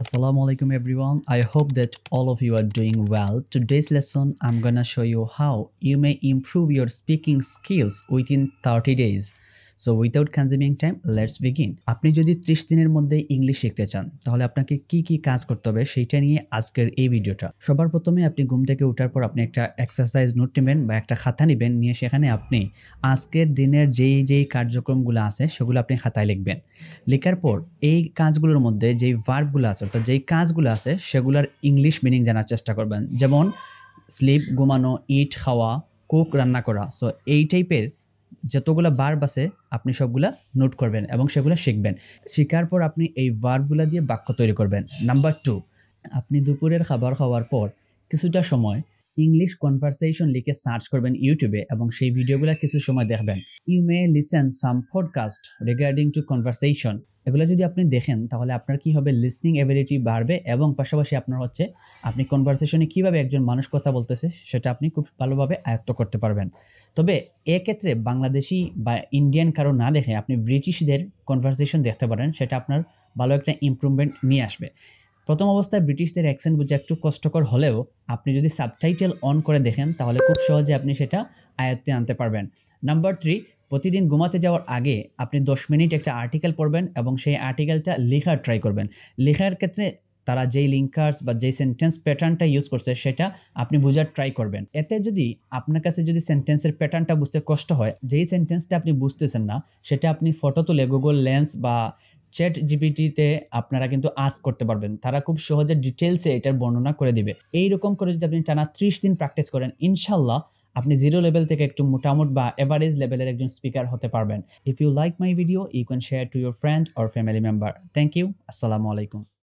Assalamu alaikum everyone. I hope that all of you are doing well. Today's lesson I'm gonna show you how you may improve your speaking skills within 30 days. So without consuming time, let's begin. আপনি যদি 30 দিনের মধ্যে English শিখতে চান তাহলে আপনাকে কি কি কাজ করতে হবে সেইটা নিয়ে আজকের এই ভিডিওটা। সবার প্রথমে আপনি ঘুম থেকে ওঠার পর আপনি একটা এক্সারসাইজ নোট নেবেন বা একটা খাতা নেবেন, নিয়ে সেখানে আপনি আজকের দিনের যেই কার্যক্রমগুলো আছে সেগুলো আপনি খাতায় লিখবেন। লেখার পর এই কাজগুলোর মধ্যে যেই ভার্বগুলো আছে অর্থাৎ যেই কাজগুলো আছে সেগুলোর ইংলিশ মিনিং জানার চেষ্টা করবেন। যেমন স্লিপ ঘুমানো, ইট খাওয়া, কুক রান্না করা। সো এই টাইপের যতগুলো ভার্ব আছে আপনি সবগুলা নোট করবেন এবং সেগুলো শিখবেন। শেখার পর আপনি এই ভার্বগুলো দিয়ে বাক্য তৈরি করবেন। নাম্বার 2, আপনি দুপুরের খাবার খাওয়ার পর কিছুটা সময় ইংলিশ কনভারসেশন লিখে সার্চ করবেন ইউটিউবে এবং সেই ভিডিওগুলো কিছু সময় দেখবেন। You may listen some podcast regarding to conversation. এগুলো যদি আপনি দেখেন তাহলে আপনার কি হবে, লিসনিং এবিলিটি বাড়বে এবং পাশাপাশি আপনার হচ্ছে আপনি কনভারসেশনে কিভাবে একজন মানুষ কথা বলতেছে সেটা আপনি খুব ভালোভাবে আয়ত্ত করতে পারবেন। তবে এক্ষেত্রে বাংলাদেশি বা ইন্ডিয়ান কারো না দেখে আপনি ব্রিটিশদের কনভারসেশন দেখতে পারেন, সেটা আপনার ভালো একটা ইমপ্রুভমেন্ট নিয়ে আসবে। প্রথম অবস্থায় ব্রিটিশদের অ্যাকসেন্ট বোঝা একটু কষ্টকর হলেও আপনি যদি সাবটাইটেল অন করে দেখেন তাহলে খুব সহজে আপনি সেটা আয়ত্তে আনতে পারবেন। নাম্বার 3, প্রতিদিন ঘুমাতে যাওয়ার আগে আপনি 10 মিনিট একটা আর্টিকেল পড়বেন এবং সেই আর্টিকেলটা লেখার ট্রাই করবেন। লেখার ক্ষেত্রে তারা যেই লিঙ্কার্স বা যেই সেন্টেন্স প্যাটার্নটা ইউজ করছে সেটা আপনি বোঝার ট্রাই করবেন। এতে যদি আপনার কাছে যদি সেন্টেন্সের প্যাটার্নটা বুঝতে কষ্ট হয়, যেই সেন্টেন্সটা আপনি বুঝতেছেন না সেটা আপনি ফটো তুলে গুগল লেন্স বা চ্যাট জিপিটিতে আপনারা কিন্তু আস্ক করতে পারবেন। তারা খুব সহজে ডিটেলসে এটার বর্ণনা করে দিবে। এইরকম করে যদি আপনি টানা 30 দিন প্র্যাকটিস করেন, ইনশাল্লাহ আপনি জিরো লেভেল থেকে একটু মোটামুটি বা এভারেজ লেভেলের একজন স্পিকার হতে পারবেন। If you like my video, you can share to your friend or family member. Thank you. আসসালামু আলাইকুম।